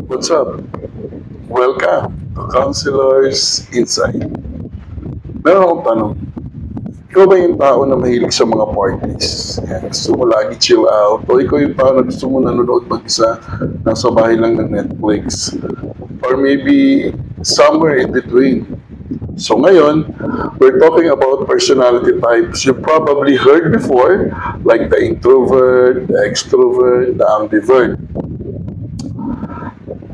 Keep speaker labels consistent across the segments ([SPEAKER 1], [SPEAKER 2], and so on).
[SPEAKER 1] What's up? Welcome to Counselor's Insight. Meron akong tanong. Ikaw ba yung tao na mahilig sa mga parties? Yan, gusto mo lagi chill out? O ikaw yung tao na gusto mo nanonood mag-isa, nasa bahay lang ng Netflix? Or maybe somewhere in between? So ngayon, we're talking about personality types you probably heard before, like the introvert, the extrovert, the ambivert.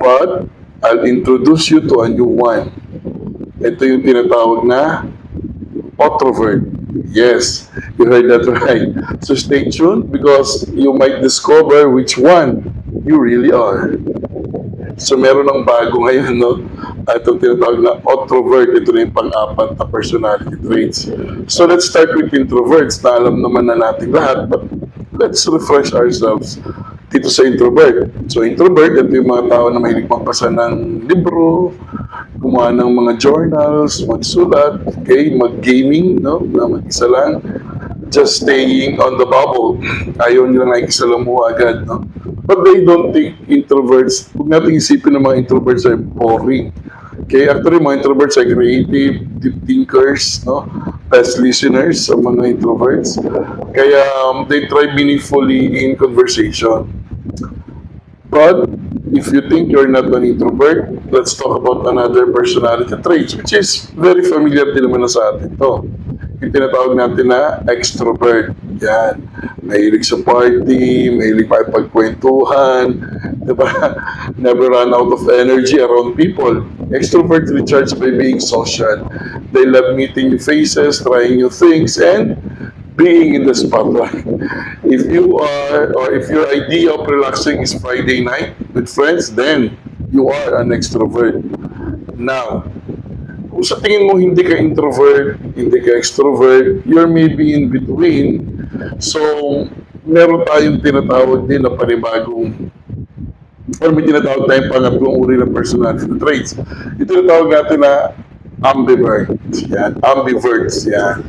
[SPEAKER 1] But I'll introduce you to a new one. Ito yung tinatawag na introvert. Yes, you heard that right. So stay tuned because you might discover which one you really are. So meron ng bago ngayon, no? Itong tinatawag na introvert. Ito na yung pang-apat na personality traits. So let's start with introverts na alam naman na natin lahat, but let's refresh ourselves dito sa introvert. So introvert, ito yung mga tao na mahilig magbasa ng libro, gumawa ng mga journals, magsulat, okay, mag-gaming, no? Na mag-isa lang, just staying on the bubble. Ayaw nila nakikisalamuha agad, no? But they don't think introverts, huwag natin isipin ng mga introverts ay boring. Okay, actually, mga introverts ay creative, deep thinkers, no? Best listeners sa mga introverts. Kaya they thrive meaningfully in conversation. But if you think you're not an introvert, let's talk about another personality trait, which is very familiar din naman na sa atin to. Yung tinatawag natin na extrovert. Yan. Mahilig sa party, mahilig makipagkwentuhan, diba? Never run out of energy around people. Extrovert recharge by being social. They love meeting new faces, trying new things, and being in the spotlight. If you are, or if your idea of relaxing is Friday night with friends, then you are an extrovert. Now, kung sa tingin mo hindi ka introvert, hindi ka extrovert, you're maybe in between. So, meron tayong tinatawag din na panibagong, or may tinatawag tayong pangatlong uri ng personality traits. Ito tinatawag natin na ambivert. Yan. Ambiverts. Yan.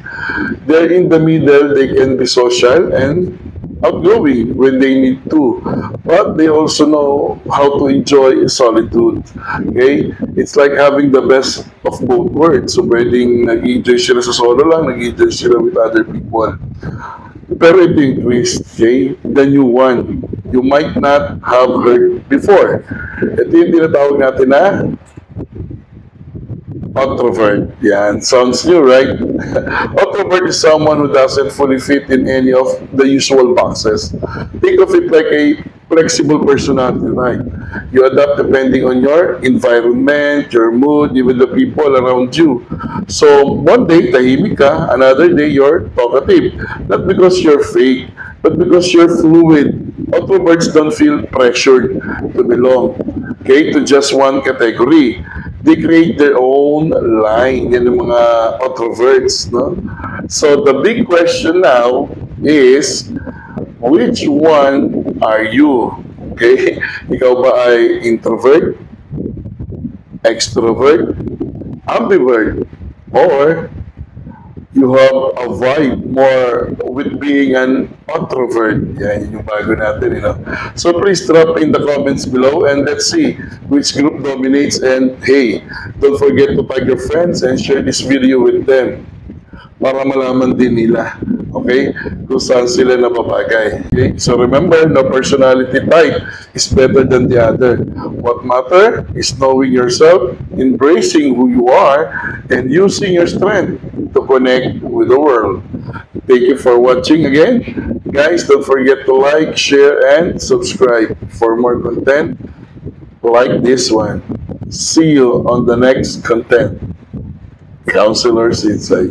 [SPEAKER 1] They're in the middle. They can be social and outgoing when they need to. But they also know how to enjoy solitude. Okay? It's like having the best of both worlds. So, pwedeng nag-enjoy sila sa solo lang, nag-enjoy sila with other people. Pero ito yung twist, okay? The new one. You might not have heard before. Ito yung tinatawag natin na introvert. Yan. Sounds new, right? Introvert is someone who doesn't fully fit in any of the usual boxes. Think of it like a flexible personality, right? You adapt depending on your environment, your mood, even the people around you. So, one day, tahimik ka. Another day, you're talkative. Not because you're fake, but because you're fluid. Introverts don't feel pressured to belong, okay, to just one category. They create their own line. Yan yung mga introverts, no? So the big question now is, which one are you? Okay? Ikaw ba ay introvert, extrovert, ambivert, or you have a vibe more with being an introvert? Yan yung bago natin, you know. So please drop in the comments below and let's see which group dominates. And hey, don't forget to tag your friends and share this video with them para malaman din nila, okay, kung saan sila nababagay. Okay? So remember, no personality type is better than the other. What matter is knowing yourself, embracing who you are, and using your strength to connect with the world. Thank you for watching again. Guys, don't forget to like, share, and subscribe for more content like this one. See you on the next content. Counselor's Insight.